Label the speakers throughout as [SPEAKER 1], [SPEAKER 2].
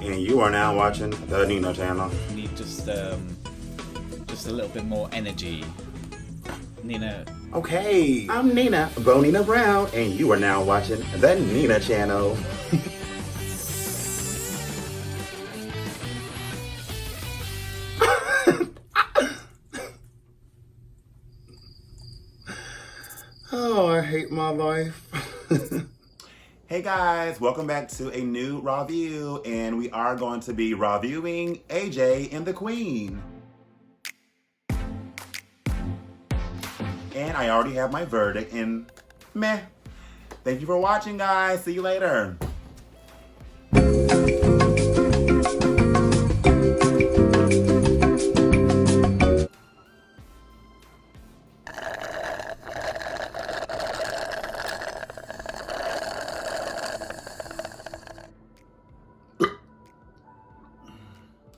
[SPEAKER 1] and you are now watching the Nina channel.
[SPEAKER 2] Need just a little bit more energy. Nina.
[SPEAKER 1] Okay, I'm Nina, Bonina Brown, and you are now watching the Nina channel. Oh, I hate my life. Hey guys, welcome back to a new Rawview, and we are going to be reviewing AJ and the Queen. And I already have my verdict, and meh. Thank you for watching, guys. See you later.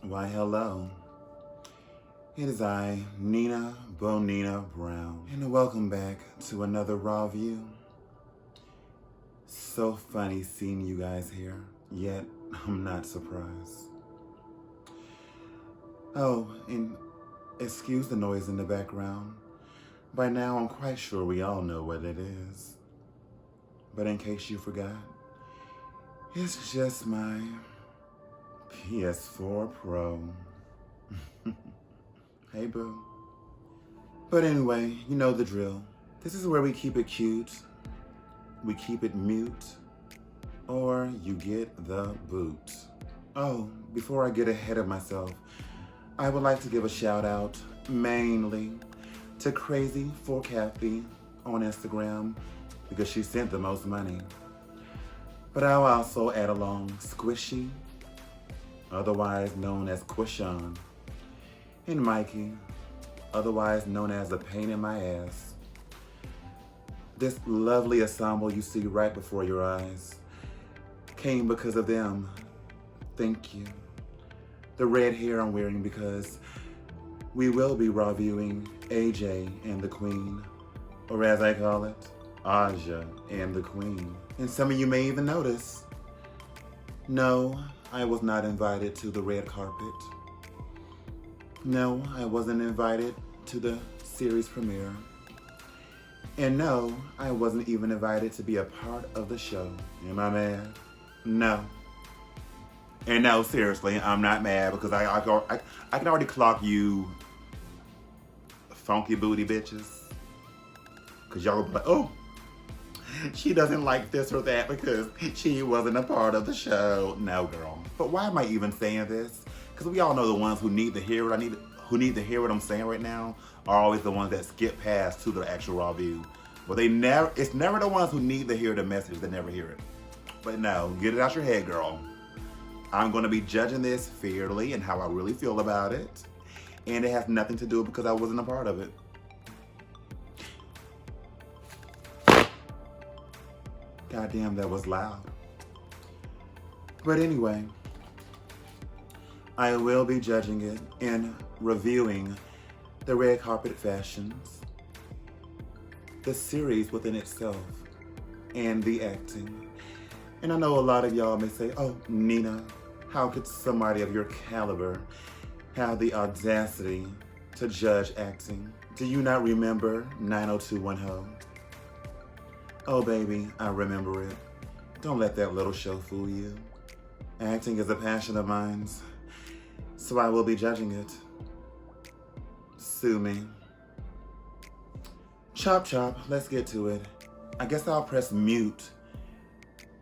[SPEAKER 1] Why, hello. It is I, Nina Bonina Brown, and welcome back to another Rawview. So funny seeing you guys here, yet I'm not surprised. Oh, and excuse the noise in the background. By now, I'm quite sure we all know what it is. But in case you forgot, it's just my PS4 Pro. Hey, boo. But anyway, you know the drill. This is where we keep it cute, we keep it mute, or you get the boot. Oh, before I get ahead of myself, I would like to give a shout out mainly to Crazy for Kathy on Instagram because she sent the most money. But I'll also add along Squishy, otherwise known as Quishon, and Mikey, otherwise known as a pain in my ass. This lovely ensemble you see right before your eyes came because of them. Thank you. The red hair I'm wearing because we will be reviewing AJ and the Queen, or as I call it, Aja and the Queen. And some of you may even notice, no, I was not invited to the red carpet. No, I wasn't invited to the series premiere. And no, I wasn't even invited to be a part of the show. Am I mad? No. And no, seriously, I'm not mad because I can already clock you funky booty bitches. Because y'all will be like, oh, she doesn't like this or that because she wasn't a part of the show. No, girl. But why am I even saying this? Because we all know the ones who need to hear what I'm saying right now are always the ones that skip past to the actual Rawview. But it's never the ones who need to hear the message that never hear it. But no, get it out your head, girl. I'm going to be judging this fairly and how I really feel about it. And it has nothing to do because I wasn't a part of it. Goddamn, that was loud. But anyway, I will be judging it and reviewing the red carpet fashions, the series within itself, and the acting. And I know a lot of y'all may say, oh, Nina, how could somebody of your caliber have the audacity to judge acting? Do you not remember 90210? Oh, baby, I remember it. Don't let that little show fool you. Acting is a passion of mine, so I will be judging it. Sue me. Chop chop, let's get to it. I guess I'll press mute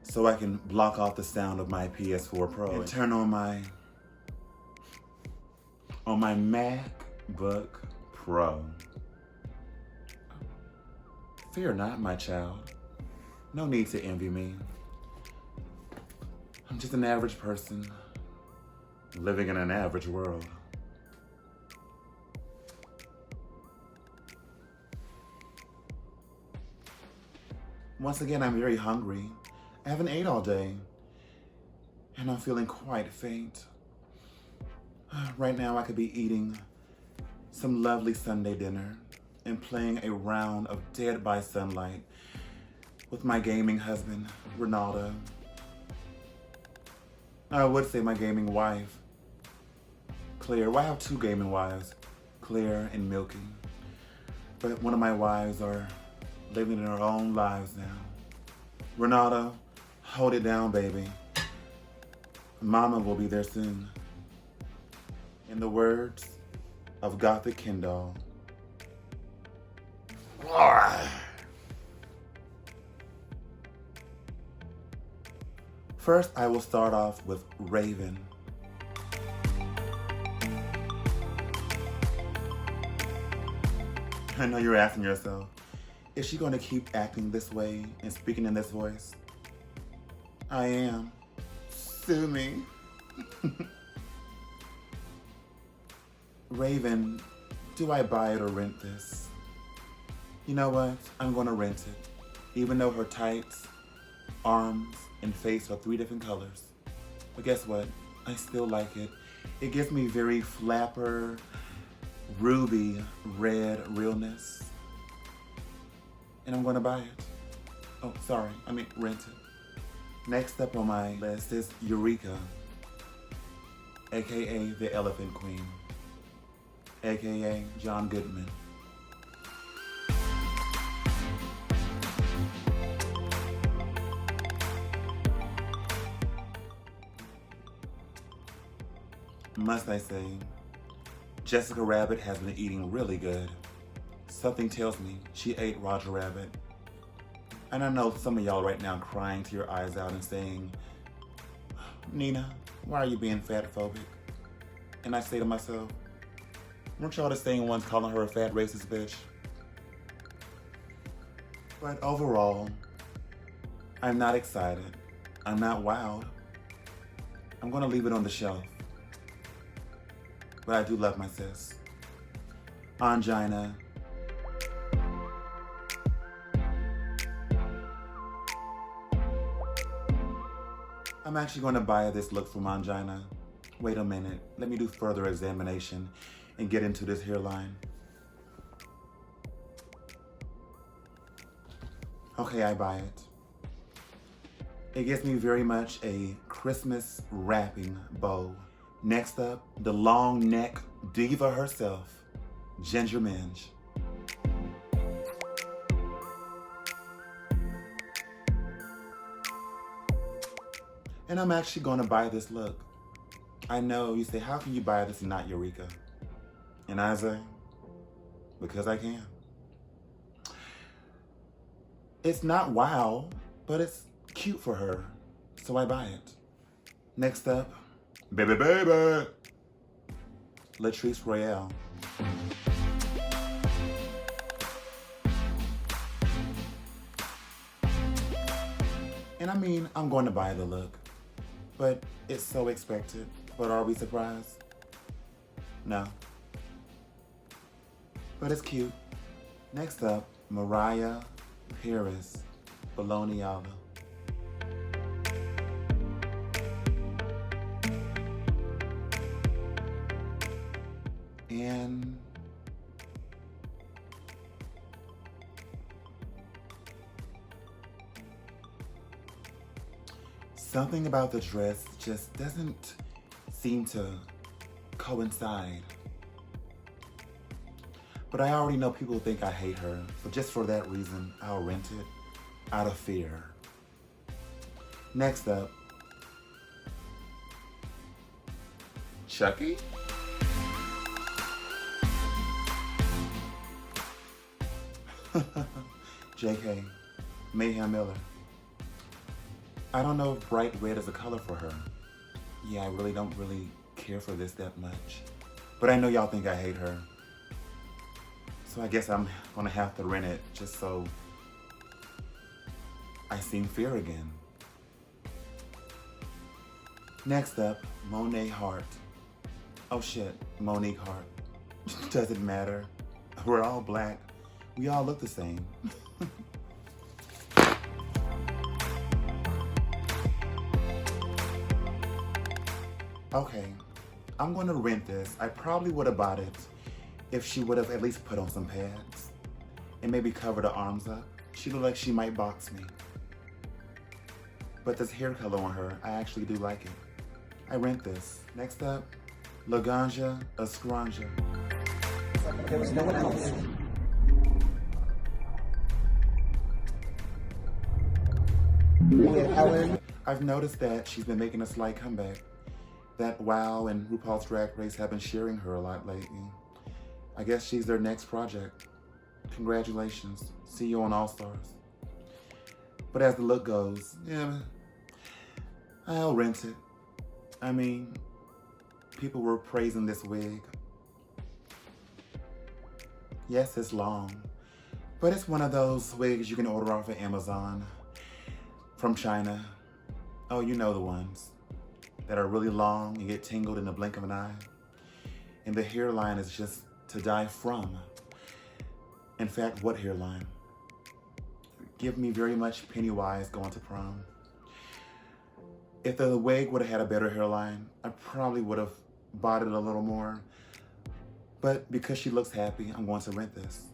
[SPEAKER 1] so I can block off the sound of my PS4 Pro and turn on my MacBook Pro. Fear not, my child. No need to envy me. I'm just an average person living in an average world. Once again, I'm very hungry. I haven't ate all day, and I'm feeling quite faint. Right now, I could be eating some lovely Sunday dinner and playing a round of Dead by Sunlight with my gaming husband, Ronaldo. I would say my gaming wife, Claire. Well, I have two gaming wives, Claire and Milky. But one of my wives are living their own lives now. Renata, hold it down, baby. Mama will be there soon. In the words of Gothic Kendall. First, I will start off with Raven. I know you're asking yourself, is she going to keep acting this way and speaking in this voice? I am. Sue me. Raven, do I buy it or rent this? You know what? I'm going to rent it. Even though her tights, arms, and face are 3 different colors. But guess what? I still like it. It gives me very flapper, ruby red realness. And I'm going to buy it. Oh, sorry. I mean, rent it. Next up on my list is Eureka, aka the Elephant Queen, aka John Goodman. Must I say, Jessica Rabbit has been eating really good. Something tells me she ate Roger Rabbit. And I know some of y'all right now crying to your eyes out and saying, Nina, why are you being fat phobic? And I say to myself, weren't y'all the same ones calling her a fat racist bitch? But overall, I'm not excited. I'm not wowed. I'm gonna leave it on the shelf. But I do love my sis. Angina. I'm actually going to buy this look from Angina. Wait a minute. Let me do further examination and get into this hairline. Okay, I buy it. It gives me very much a Christmas wrapping bow. Next up, the long neck diva herself, Ginger Minge. And I'm actually going to buy this look. I know you say, how can you buy this and not Eureka? And I say, because I can. It's not wow, but it's cute for her, so I buy it. Next up, baby, Latrice Royale. And I mean, I'm going to buy the look, but it's so expected. But are we surprised? No. But it's cute. Next up, Mariah Paris Bologniala. And something about the dress just doesn't seem to coincide. But I already know people think I hate her, so just for that reason, I'll rent it out of fear. Next up, Chucky? JK, Mayhem Miller. I don't know if bright red is a color for her. Yeah, I really don't care for this that much. But I know y'all think I hate her. So I guess I'm gonna have to rent it just so I seen fear again. Next up, Monet Hart. Oh shit, Monique Hart. Doesn't matter. We're all black. We all look the same. Okay, I'm gonna rent this. I probably would have bought it if she would have at least put on some pads and maybe covered her arms up. She looked like she might box me. But this hair color on her, I actually do like it. I rent this. Next up, Laganja Estranja.
[SPEAKER 3] There was no one else. Ellen.
[SPEAKER 1] I've noticed that she's been making a slight comeback. That WoW and RuPaul's Drag Race have been sharing her a lot lately. I guess she's their next project. Congratulations. See you on All Stars. But as the look goes, yeah, I'll rent it. I mean, people were praising this wig. Yes, it's long, but it's one of those wigs you can order off of Amazon from China. Oh, you know the ones that are really long and get tangled in the blink of an eye. And the hairline is just to die from. In fact, what hairline? Give me very much Pennywise going to prom. If the wig would have had a better hairline, I probably would have bought it a little more. But because she looks happy, I'm going to rent this.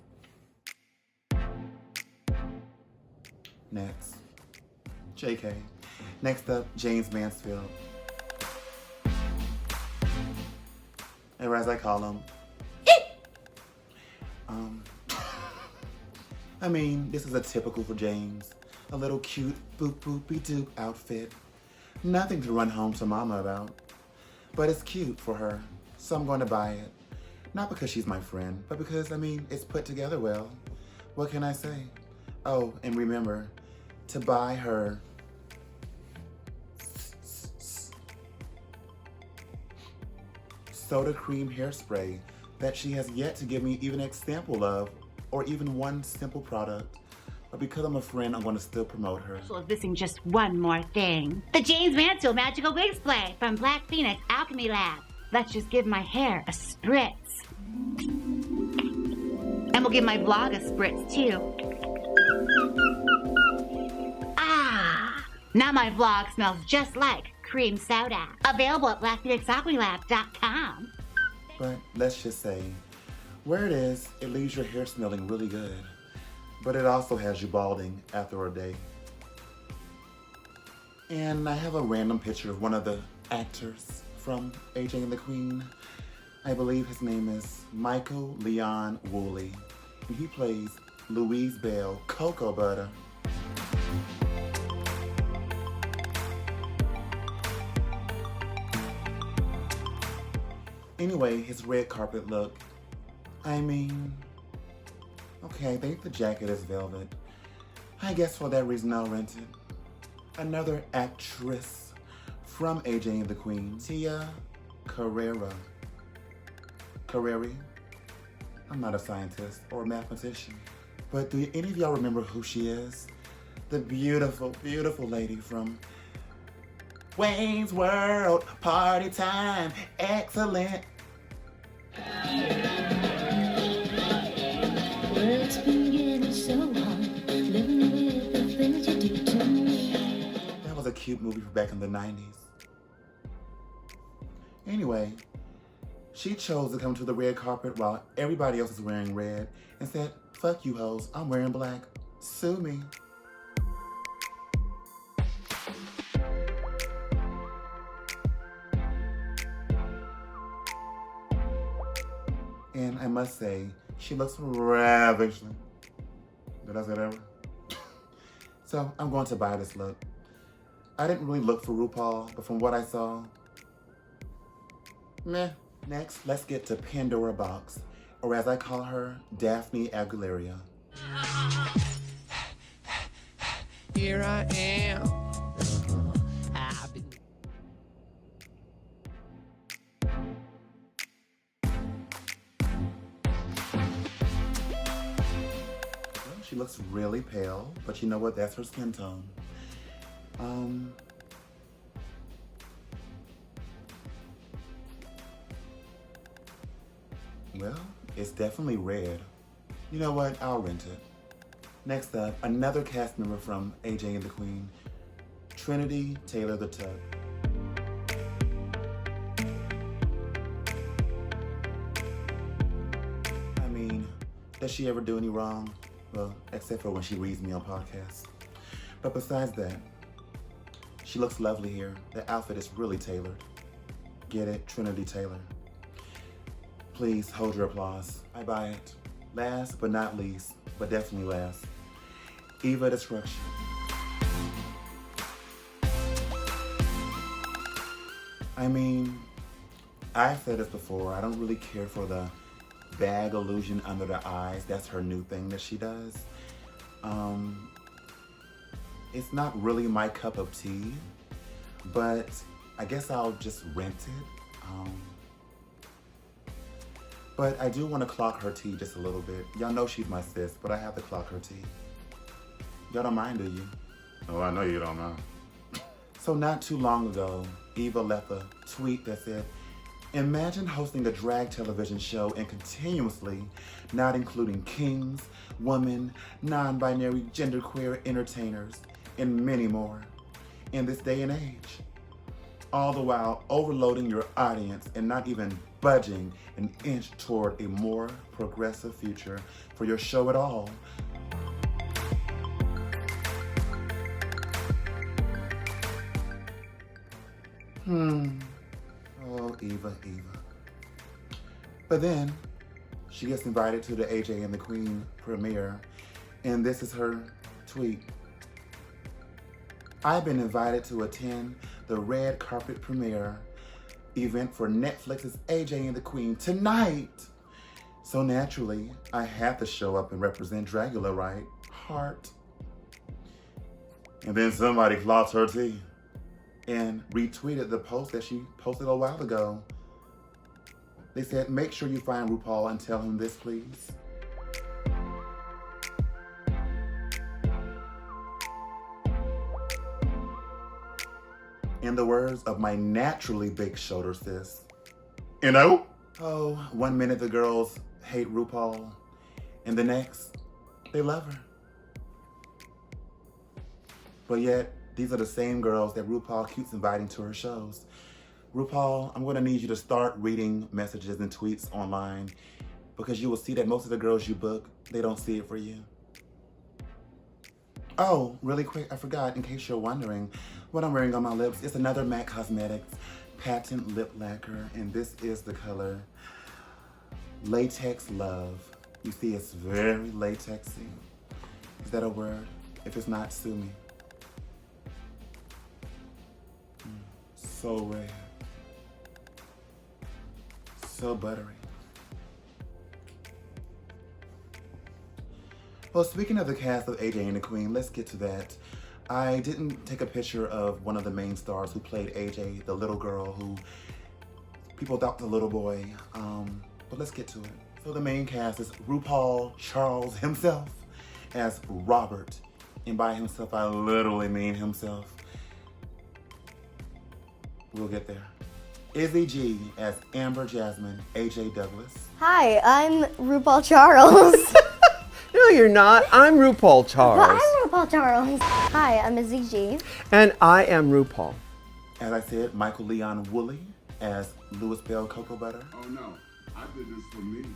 [SPEAKER 1] Next. JK. Next up, James Mansfield. Or as I call him. I mean, this is a typical for James. A little cute boop boopy doop outfit. Nothing to run home to mama about. But it's cute for her, so I'm going to buy it. Not because she's my friend, but because, I mean, it's put together well. What can I say? Oh, and remember to buy her soda cream hairspray that she has yet to give me even an example of, or even one simple product. But because I'm a friend, I'm going to still promote her.
[SPEAKER 4] So missing just one more thing. The James Mansfield Magical Wig Spray from Black Phoenix Alchemy Lab. Let's just give my hair a spritz. And we'll give my vlog a spritz too. Ah! Now my vlog smells just like cream soda. Available at blackphoenixalchemylab.com.
[SPEAKER 1] But let's just say, where it is, it leaves your hair smelling really good. But it also has you balding after a day. And I have a random picture of one of the actors from AJ and the Queen. I believe his name is Michael Leon Woolley. And he plays Louise Bell Cocoa Butter. Anyway, his red carpet look. I mean, okay, I think the jacket is velvet. I guess for that reason I'll rent it. Another actress from AJ and the Queen, Tia Carrere. Carrere? I'm not a scientist or a mathematician, but do any of y'all remember who she is? The beautiful, beautiful lady from Wayne's World, Party Time, Excellent.
[SPEAKER 5] It's been getting so hard, living with the things you do to me.
[SPEAKER 1] That was a cute movie from back in the 90s. Anyway, she chose to come to the red carpet while everybody else is wearing red and said, fuck you hoes, I'm wearing black. Sue me. And I must say, she looks ravishing. Did I say that ever? So I'm going to buy this look. I didn't really look for RuPaul, but from what I saw, meh. Next, let's get to Pandora Boxx, or as I call her, Daphne Aguilera.
[SPEAKER 6] Here I am.
[SPEAKER 1] She looks really pale, but you know what? That's her skin tone. Well, it's definitely red. You know what? I'll rent it. Next up, another cast member from AJ and the Queen, Trinity Taylor the Tug. I mean, does she ever do any wrong? Well, except for when she reads me on podcasts. But besides that, she looks lovely here. The outfit is really tailored. Get it? Trinity Taylor. Please hold your applause. I buy it. Last but not least, but definitely last, Eva Destruction. I mean, I've said this before, I don't really care for the bag illusion under the eyes. That's her new thing that she does. It's not really my cup of tea, but I guess I'll just rent it. But I do want to clock her tea just a little bit. Y'all know she's my sis, but I have to clock her tea. Y'all don't mind, do you? Oh, I know you don't mind. So not too long ago, Eva left a tweet that said, imagine hosting a drag television show and continuously not including kings, women, non-binary, genderqueer entertainers, and many more in this day and age. All the while overloading your audience and not even budging an inch toward a more progressive future for your show at all. Oh, Eva. But then she gets invited to the AJ and the Queen premiere, and this is her tweet. I've been invited to attend the red carpet premiere event for Netflix's AJ and the Queen tonight. So naturally, I have to show up and represent Dragula, right? Heart. And then somebody clocked her tea and retweeted the post that she posted a while ago. They said, make sure you find RuPaul and tell him this, please. In the words of my naturally big shoulder sis, you know? Oh, 1 minute the girls hate RuPaul, and the next, they love her. But yet, these are the same girls that RuPaul keeps inviting to her shows. RuPaul, I'm gonna need you to start reading messages and tweets online, because you will see that most of the girls you book, they don't see it for you. Oh, really quick, I forgot, in case you're wondering, what I'm wearing on my lips is another MAC Cosmetics Patent Lip Lacquer, and this is the color Latex Love. You see, it's very latexy. Is that a word? If it's not, sue me. So red. So buttery. Well, speaking of the cast of AJ and the Queen, let's get to that. I didn't take a picture of one of the main stars who played AJ, the little girl who people thought was a little boy, but let's get to it. So the main cast is RuPaul Charles himself as Robert, and by himself I literally mean himself. We'll get there. Izzy G as Amber Jasmine, AJ Douglas.
[SPEAKER 7] Hi, I'm RuPaul Charles.
[SPEAKER 6] No, you're not. I'm RuPaul Charles.
[SPEAKER 7] But I'm RuPaul Charles. Hi, I'm Izzy G.
[SPEAKER 6] And I am RuPaul.
[SPEAKER 1] As I said, Michael Leon Woolley as Louis Bell Cocoa Butter.
[SPEAKER 8] Oh no, I did this for me.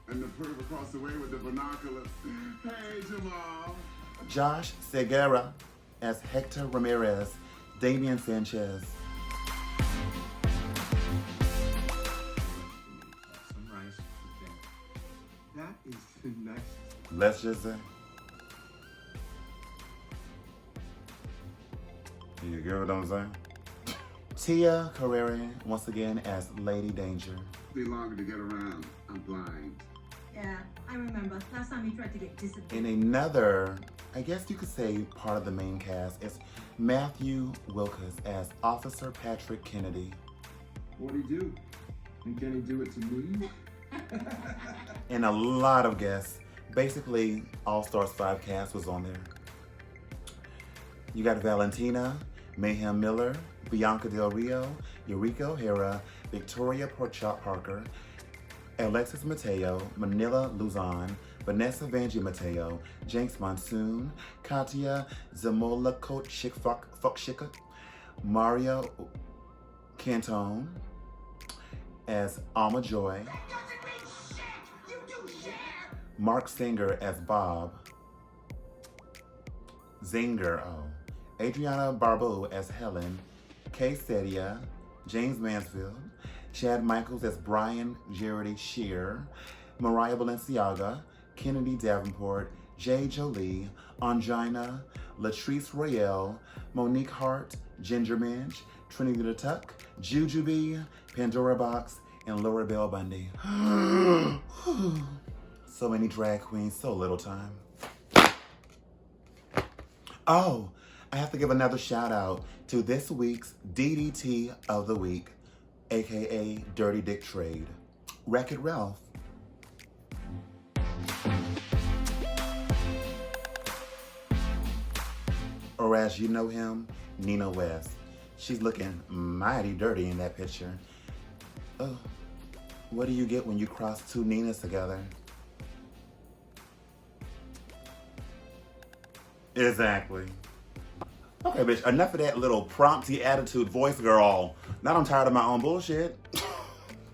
[SPEAKER 8] And the perv across the way with the binoculars. Hey, Jamal.
[SPEAKER 1] Josh Segarra as Hector Ramirez, Damian Sanchez.
[SPEAKER 8] Some rice with that. That is the nicest.
[SPEAKER 1] Let's just say. You get what I'm saying? Tia Carrere, once again, as Lady Danger.
[SPEAKER 8] Be longer to get around. I'm blind.
[SPEAKER 9] Yeah, I remember. Last time he tried to get disciplined.
[SPEAKER 1] In another, I guess you could say part of the main cast, is Matthew Wilkes as Officer Patrick Kennedy.
[SPEAKER 8] What'd he do? And can he do it to me?
[SPEAKER 1] And a lot of guests. Basically, All Stars 5 cast was on there. You got Valentina, Mayhem Miller, Bianca Del Rio, Eureka O'Hara, Victoria Porchop Parker, Alexis Mateo, Manila Luzon, Vanessa Vanjie Mateo, Jinx Monsoon, Katia Zamola Fokshika, Mario Cantone as Alma Joy, Mark Singer as Bob, Adriana Barbeau as Helen, Kay Sedia, James Mansfield, Chad Michaels as Brian Jarrett Shear, Mariah Balenciaga, Kennedy Davenport, Jay Jolie, Angina, Latrice Royale, Monique Hart, Ginger Minge, Trinity the Tuck, Jujubee, Pandora Boxx, and Laura Bell Bundy. So many drag queens, so little time. Oh, I have to give another shout out to this week's DDT of the week, aka Dirty Dick Trade, Wreck-It Ralph. Or as you know him, Nina West. She's looking mighty dirty in that picture. Oh, what do you get when you cross two Ninas together? Exactly. Okay, bitch, enough of that little prompty attitude voice girl. Now I'm tired of my own bullshit.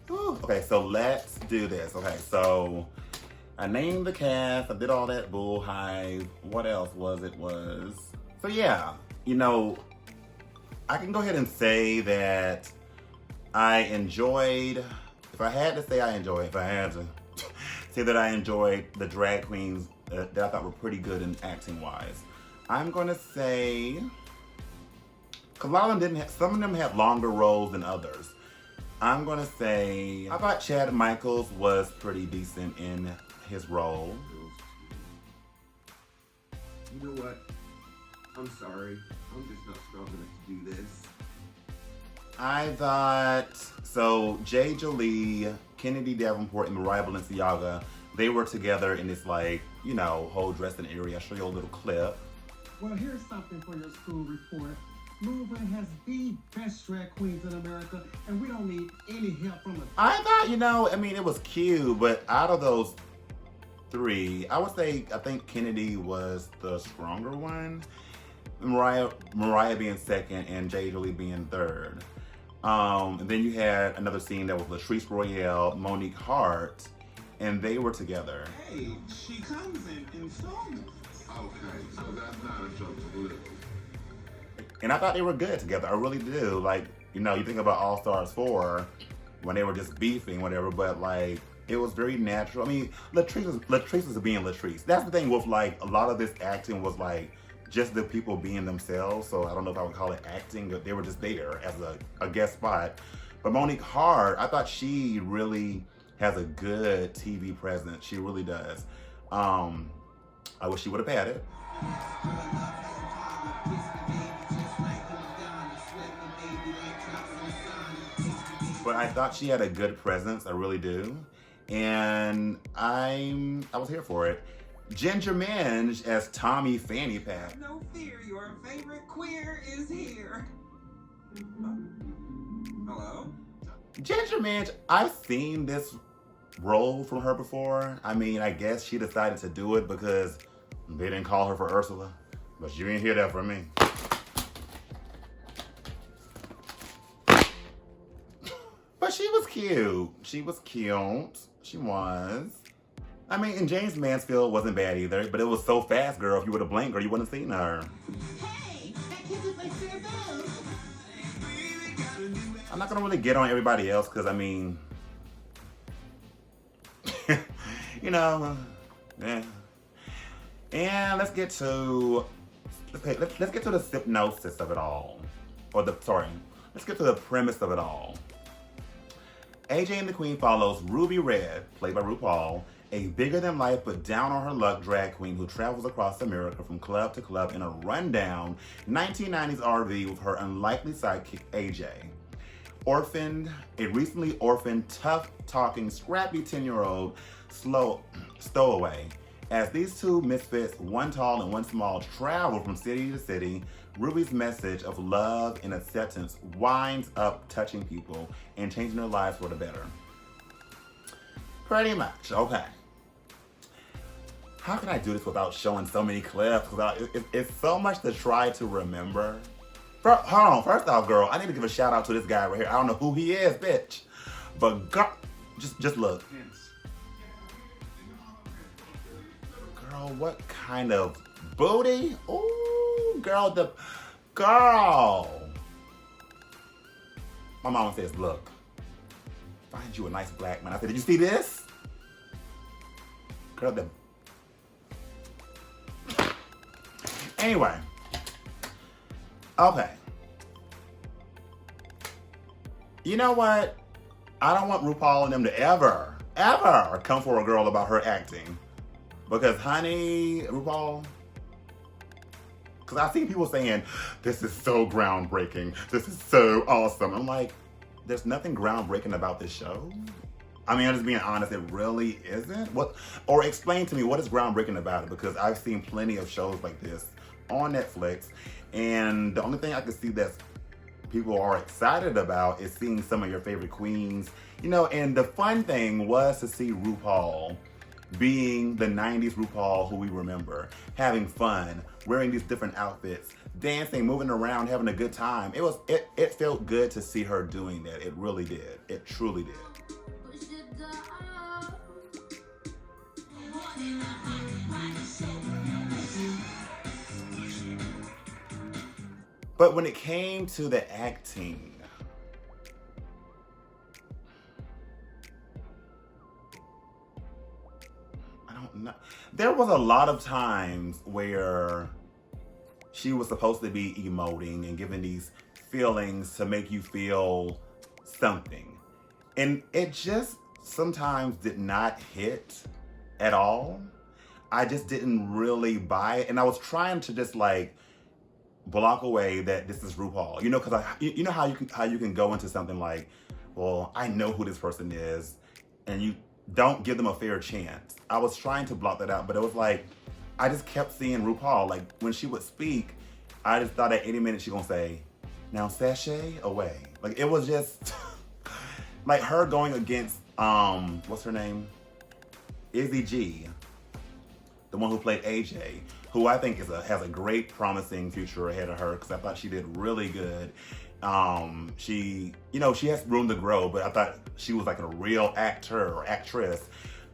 [SPEAKER 1] Okay, so let's do this. Okay, so I named the cast, I did all that bull hive. What else was it? So yeah, you know, I can go ahead and say that I enjoyed, if I had to say I enjoyed, if I had to say that I enjoyed the drag queens that I thought were pretty good in acting wise. I'm gonna say, cause a lot of them didn't have, some of them had longer roles than others. I'm gonna say, I thought Chad Michaels was pretty decent in his role.
[SPEAKER 8] You know what? I'm sorry. I'm just not strong enough to do this.
[SPEAKER 1] I thought, so Jay Jolie, Kennedy Davenport, and Mariah Balenciaga, they were together in this like, you know, whole dressing area. I'll show you a little clip.
[SPEAKER 3] Well, here's something for your school report. Louisville has the best drag queens in America, and we don't need any help from us.
[SPEAKER 1] I thought, you know, I mean, it was cute, but out of those three, I would say, I think Kennedy was the stronger one. Mariah being second and Jay Jolie being third. And then you had another scene that was Latrice Royale, Monique Hart, and they were together.
[SPEAKER 8] Hey, she comes in installments. Okay, so that's not a joke to believe.
[SPEAKER 1] And I thought they were good together. I really do. Like, you know, you think about All Stars 4 when they were just beefing, whatever, but like, it was very natural. I mean, Latrice was being Latrice. That's the thing with like, a lot of this acting was like, just the people being themselves. So I don't know if I would call it acting, but they were just there as a guest spot. But Monique Hart, I thought she really has a good TV presence. She really does. I wish she would have had it. But I thought she had a good presence, I really do. And I was here for it. Ginger Minge as Tommy Fanny Pack.
[SPEAKER 3] No fear, your favorite queer is here. Hello?
[SPEAKER 1] Ginger Minge, I've seen this role from her before. I mean, I guess she decided to do it because they didn't call her for Ursula. But you didn't hear that from me. But she was cute. She was cute. She was. I mean, and James Mansfield wasn't bad either, but it was so fast, girl. If you would have blinked, girl, you wouldn't have seen her.
[SPEAKER 5] Hey, that kiss is like Sarah Bell.
[SPEAKER 1] I'm not gonna really get on everybody else because I mean, you know, yeah. And let's get to the synopsis of it all, let's get to the premise of it all. AJ and the Queen follows Ruby Red, played by RuPaul, a bigger-than-life but down-on-her-luck drag queen who travels across America from club to club in a rundown 1990s RV with her unlikely sidekick, AJ. A recently orphaned, tough-talking, scrappy 10-year-old stowaway. As these two misfits, one tall and one small, travel from city to city, Ruby's message of love and acceptance winds up touching people and changing their lives for the better. Pretty much, okay. How can I do this without showing so many clips? It's so much to try to remember. Hold on, first off, girl, I need to give a shout out to this guy right here. I don't know who he is, bitch. But girl, just look. Girl, what kind of booty? Ooh, girl, girl. My mama says, look. find you a nice black man. I said, did you see this? Girl, anyway. Okay. You know what? I don't want RuPaul and them to ever come for a girl about her acting. Because, honey, RuPaul, because I've seen people saying, this is so groundbreaking. This is so awesome. I'm like, there's nothing groundbreaking about this show. I mean, I'm just being honest, it really isn't. Or explain to me what is groundbreaking about it, because I've seen plenty of shows like this on Netflix, and the only thing I can see that people are excited about is seeing some of your favorite queens. You know, and the fun thing was to see RuPaul being the 90s RuPaul who we remember, having fun, wearing these different outfits, dancing, moving around, having a good time. It felt good to see her doing that. It really did. It truly did. But when it came to the acting, I don't know. There was a lot of times where she was supposed to be emoting and giving these feelings to make you feel something. And it just sometimes did not hit at all. I just didn't really buy it. And I was trying to just like block away that this is RuPaul. You know, because you know how you can go into something like, well, I know who this person is, and you don't give them a fair chance. I was trying to block that out, but it was like, I just kept seeing RuPaul. Like, when she would speak, I just thought at any minute she gonna say, now sashay away. Like, it was just, like her going against, what's her name? Izzy G, the one who played AJ, who I think has a great promising future ahead of her, because I thought she did really good. She has room to grow, but I thought she was like a real actor or actress.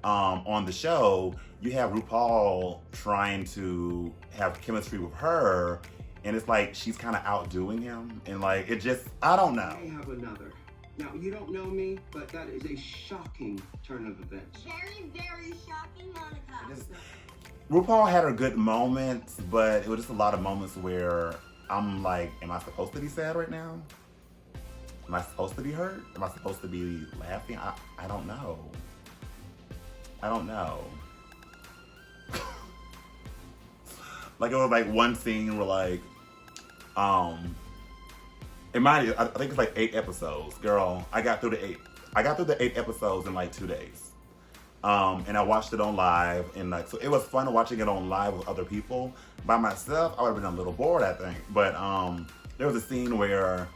[SPEAKER 1] On the show, you have RuPaul trying to have chemistry with her, and it's like she's kind of outdoing him, and like it just, I don't know.
[SPEAKER 3] I have another. Now, you don't know me, but that is a shocking turn of events.
[SPEAKER 9] Very, very shocking, Monica.
[SPEAKER 1] RuPaul had her good moments, but it was just a lot of moments where I'm like, am I supposed to be sad right now? Am I supposed to be hurt? Am I supposed to be laughing? I don't know. I don't know. Like, it was like one scene where like, I think it's like 8 episodes. Girl, I got through the 8 episodes in like 2 days. And I watched it on live, and like, so it was fun watching it on live with other people. By myself, I would have been a little bored, I think. But there was a scene where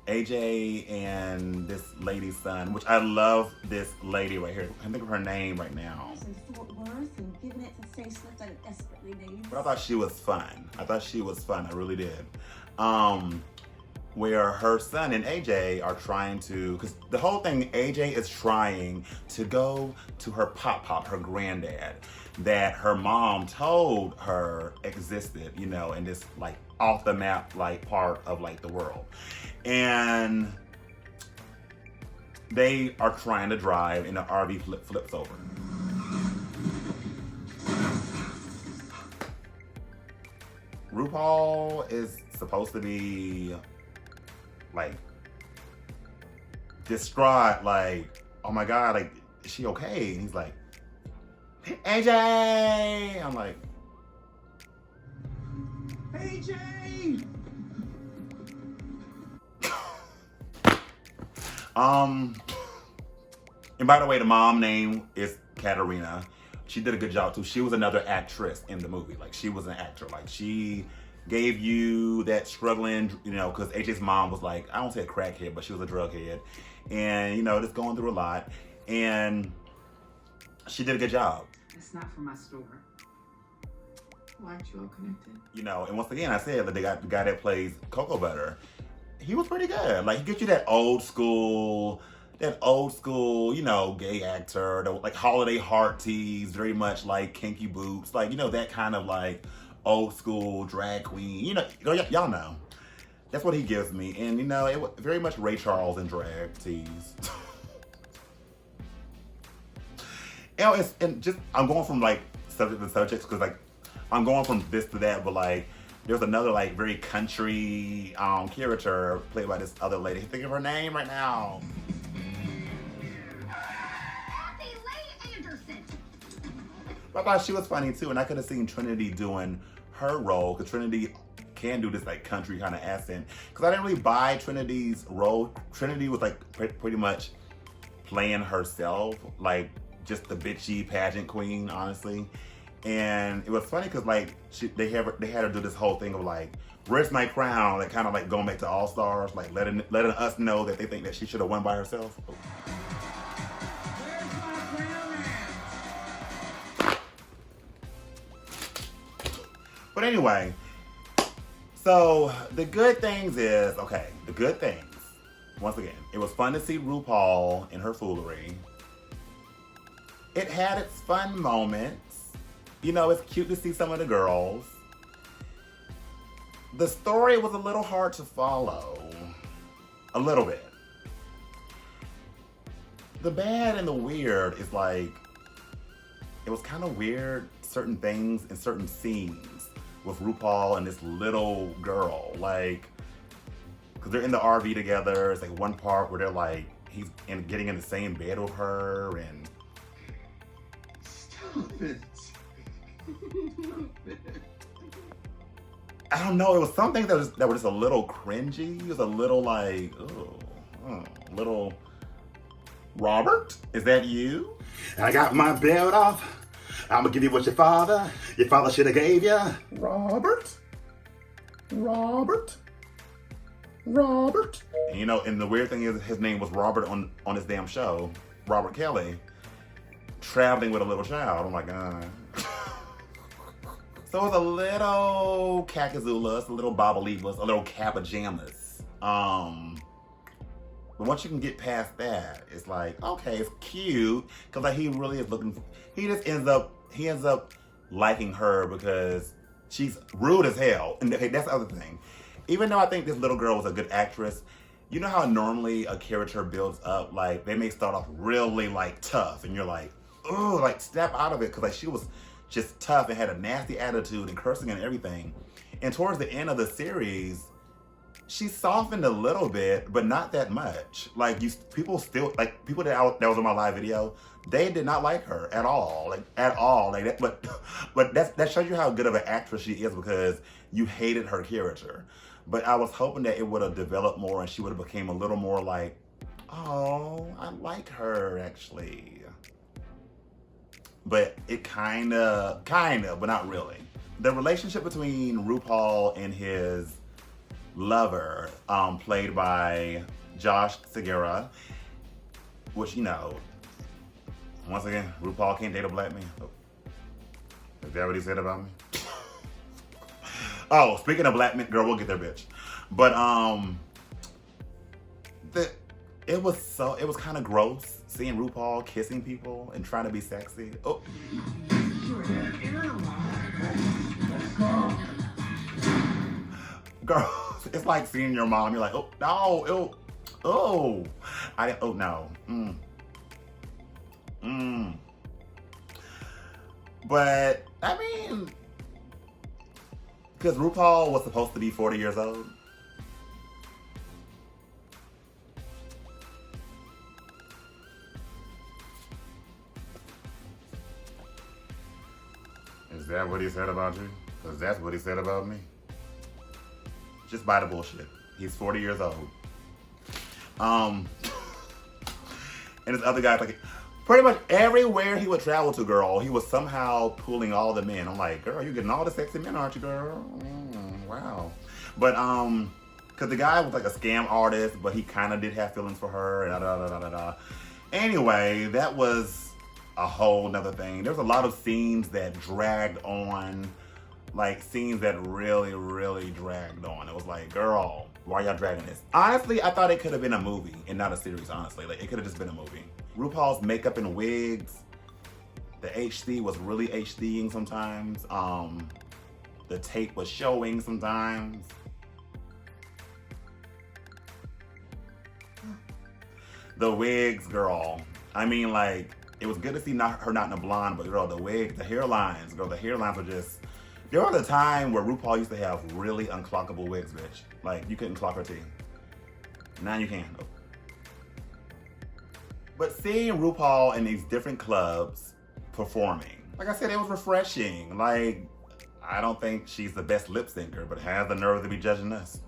[SPEAKER 1] AJ and this lady's son, which I love this lady right here. I can't think of her name right now.
[SPEAKER 9] Fort Worth and giving it to faceless that it desperately needs.
[SPEAKER 1] But I thought she was fun. I really did. Where her son and AJ are trying to, because the whole thing, AJ is trying to go to her pop, her granddad, that her mom told her existed, you know, in this like off the map like part of like the world. And they are trying to drive, and the RV flips over. RuPaul is supposed to be like distraught, like, oh my God, like, is she okay? And he's like, AJ! I'm like,
[SPEAKER 3] AJ!
[SPEAKER 1] And by the way, the mom name is Katarina. She did a good job too. She was another actress in the movie. Like, she was an actor. Like, she gave you that struggling, you know, because AJ's mom was like, I don't say a crackhead, but she was a drug head. And, you know, just going through a lot. And she did a good job.
[SPEAKER 10] It's not for my store. Why aren't you all connected?
[SPEAKER 1] You know, and once again, I said that they got the guy that plays Cocoa Butter. He was pretty good. Like, he gives you that old school, you know, gay actor, like holiday heart tease, very much like Kinky Boots, like, you know, that kind of like old school drag queen, you know, y'all know. That's what he gives me. And, you know, it was very much Ray Charles and drag tease. know, I'm going from like subject to subjects because like I'm going from this to that, but like there's another like very country character played by this other lady. I can't think of her name right now. I thought she was funny too, and I could have seen Trinity doing her role because Trinity can do this like country kind of accent. Because I didn't really buy Trinity's role. Trinity was like pretty much playing herself, like just the bitchy pageant queen, honestly. And it was funny because like they had her do this whole thing of like, "Where's my crown?" Like kind of like going back to All Stars, like letting us know that they think that she should have won by herself. But anyway, so the good things is, okay, the good things, once again, it was fun to see RuPaul in her foolery. It had its fun moments. You know, it's cute to see some of the girls. The story was a little hard to follow. A little bit. The bad and the weird is like, it was kind of weird, certain things in certain scenes with RuPaul and this little girl, like, because they're in the RV together. It's like one part where they're like, he's getting in the same bed with her, and
[SPEAKER 8] Stop it.
[SPEAKER 1] I don't know. It was some things that were just a little cringy. It was a little like, little. Robert, is that you?
[SPEAKER 11] I got my belt off. I'm gonna give you what your father should have gave you.
[SPEAKER 1] Robert. And you know, and the weird thing is his name was Robert on his damn show, Robert Kelly, traveling with a little child. I'm like, So it was a little Cacazoulas, a little Bobbleebas, a little Capajamas. But once you can get past that, it's like, okay, it's cute. Cause like he really is looking for, he ends up liking her because she's rude as hell. And okay, that's the other thing. Even though I think this little girl was a good actress, you know how normally a character builds up, like they may start off really like tough and you're like, oh, like snap out of it. Cause like she was just tough and had a nasty attitude and cursing and everything. And towards the end of the series, she softened a little bit, but not that much. Like people that was on my live video, they did not like her at all, like at all. Like that, but that shows you how good of an actress she is because you hated her character. But I was hoping that it would have developed more and she would have became a little more like, oh, I like her actually. But it kind of, but not really. The relationship between RuPaul and his lover, played by Josh Segura, which, you know, once again, RuPaul can't date a black man. Oh. Is that what he said about me? Oh, speaking of black men, girl, we'll get there, bitch. But it was kind of gross seeing RuPaul kissing people and trying to be sexy. Oh. Girl, it's like seeing your mom. You're like, oh no, no. But I mean, because RuPaul was supposed to be 40 years old. Is that what he said about you? Because that's what he said about me. Just buy the bullshit. He's 40 years old. And this other guy, like, pretty much everywhere he would travel to, girl, he was somehow pulling all the men. I'm like, girl, you're getting all the sexy men, aren't you, girl? Wow. But, because the guy was like a scam artist, but he kind of did have feelings for her, and Anyway, that was a whole nother thing. There was a lot of scenes that dragged on, like scenes that really, really dragged on. It was like, girl, why are y'all dragging this? Honestly, I thought it could have been a movie and not a series, honestly. Like, it could have just been a movie. RuPaul's makeup and wigs, the HD was really HDing sometimes. The tape was showing sometimes. The wigs, girl. I mean, like, it was good to see her not in a blonde, but girl, the wig, the hairlines, girl, the hairlines were just. There was a time where RuPaul used to have really unclockable wigs, bitch. Like, you couldn't clock her teeth. Now you can. But seeing RuPaul in these different clubs performing, like I said, it was refreshing. Like, I don't think she's the best lip syncer, but has the nerve to be judging us.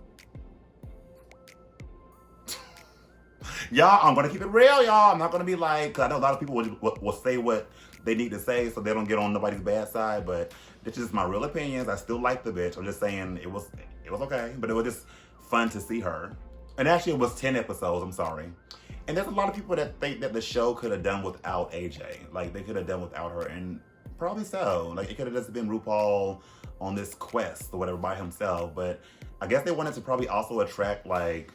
[SPEAKER 1] Y'all, I'm gonna keep it real, y'all. I'm not gonna be like, cause I know a lot of people will say what they need to say so they don't get on nobody's bad side, but this is my real opinions. I still like the bitch. I'm just saying it was okay, but it was just fun to see her. And actually it was 10 episodes, I'm sorry. And there's a lot of people that think that the show could have done without AJ. Like, they could have done without her, and probably so. Like, it could have just been RuPaul on this quest or whatever by himself, but I guess they wanted to probably also attract, like,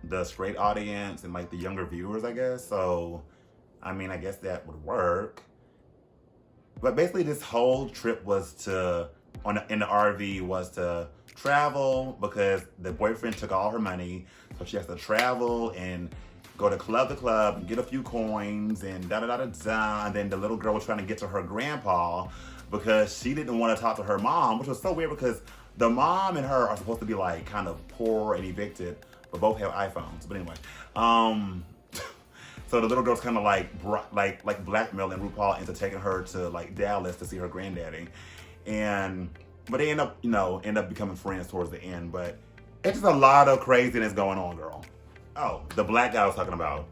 [SPEAKER 1] the straight audience and, like, the younger viewers, I guess. So, I mean, I guess that would work. But basically, this whole trip was in the RV was to travel because the boyfriend took all her money. So she has to travel and go to club and get a few coins and da-da-da-da-da. And then the little girl was trying to get to her grandpa because she didn't want to talk to her mom, which was so weird because the mom and her are supposed to be, like, kind of poor and evicted, but both have iPhones. But anyway, so the little girl's kind of like blackmailing RuPaul into taking her to, like, Dallas to see her granddaddy, but they end up becoming friends towards the end. But it's just a lot of craziness going on, girl. Oh, the black guy I was talking about.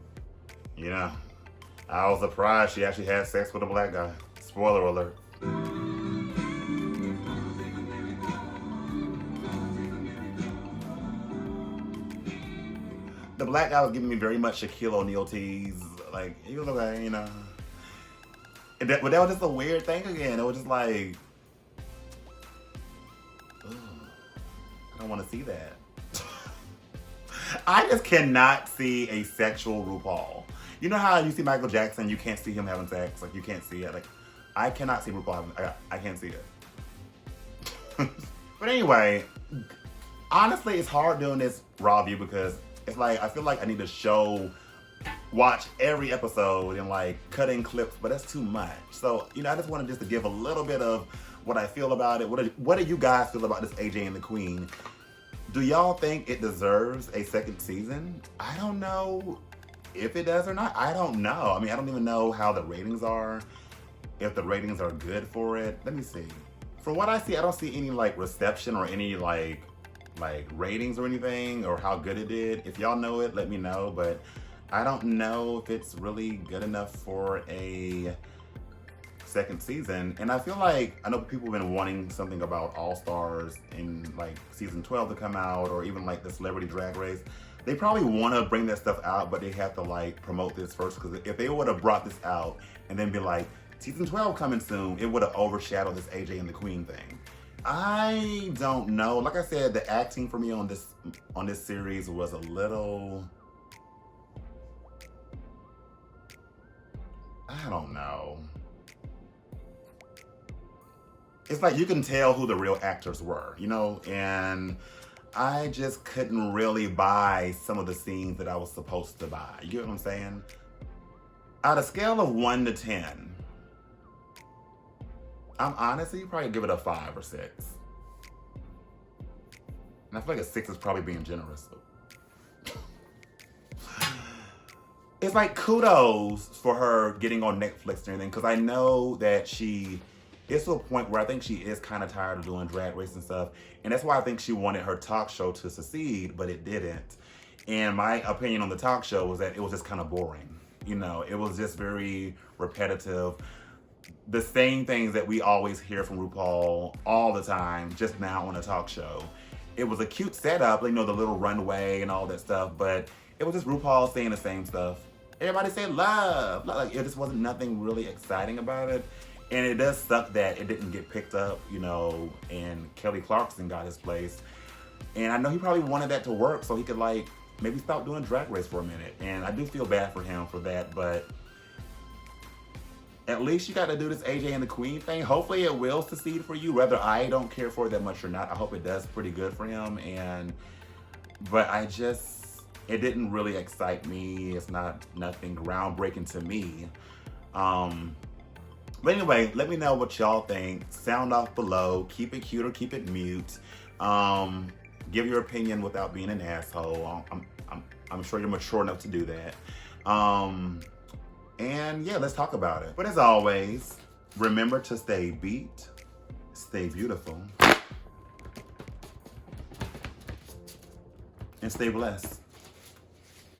[SPEAKER 1] Yeah, I was surprised she actually had sex with a black guy. Spoiler alert. The black guy was giving me very much Shaquille O'Neal tease. Like, he was okay, you know. But that was just a weird thing again. It was just like, ugh, I don't want to see that. I just cannot see a sexual RuPaul. You know how you see Michael Jackson, you can't see him having sex. Like, you can't see it. Like, I cannot see RuPaul having, I can't see it. But anyway, honestly, it's hard doing this Rawview because it's like, I feel like I need to watch every episode and, like, cut in clips, but that's too much. So, I just wanted just to give a little bit of what I feel about it. What do you guys feel about this AJ and the Queen? Do y'all think it deserves a second season? I don't know if it does or not. I don't know. I mean, I don't even know how the ratings are, if the ratings are good for it. Let me see. From what I see, I don't see any, like, reception or any, like ratings or anything, or how good it did. If y'all know it, let me know, but I don't know if it's really good enough for a second season. And I feel like, I know people have been wanting something about All-Stars in, like, season 12 to come out, or even, like, the Celebrity Drag Race. They probably want to bring that stuff out, but they have to, like, promote this first, because if they would have brought this out and then be like, season 12 coming soon, it would have overshadowed this AJ and the Queen thing. I don't know. Like I said, the acting for me on this series was a little, I don't know. It's like you can tell who the real actors were, and I just couldn't really buy some of the scenes that I was supposed to buy. You get what I'm saying? Out of a scale of 1 to 10, I'm honestly probably give it a 5 or 6. And I feel like a 6 is probably being generous. It's like kudos for her getting on Netflix and everything, because I know that she is to a point where I think she is kind of tired of doing Drag Race and stuff. And that's why I think she wanted her talk show to succeed, but it didn't. And my opinion on the talk show was that it was just kind of boring. It was just very repetitive. The same things that we always hear from RuPaul all the time, just now on a talk show. It was a cute setup, the little runway and all that stuff, but it was just RuPaul saying the same stuff. Everybody say love. Like, it just wasn't nothing really exciting about it. And it does suck that it didn't get picked up, and Kelly Clarkson got his place. And I know he probably wanted that to work so he could, like, maybe stop doing Drag Race for a minute. And I do feel bad for him for that, but at least you got to do this AJ and the Queen thing. Hopefully it will succeed for you, whether I don't care for it that much or not. I hope it does pretty good for him. But it didn't really excite me. It's nothing groundbreaking to me. But anyway, let me know what y'all think. Sound off below. Keep it cute or keep it mute. Give your opinion without being an asshole. I'm sure you're mature enough to do that. And yeah, let's talk about it. But as always, remember to stay beat, stay beautiful, and stay blessed.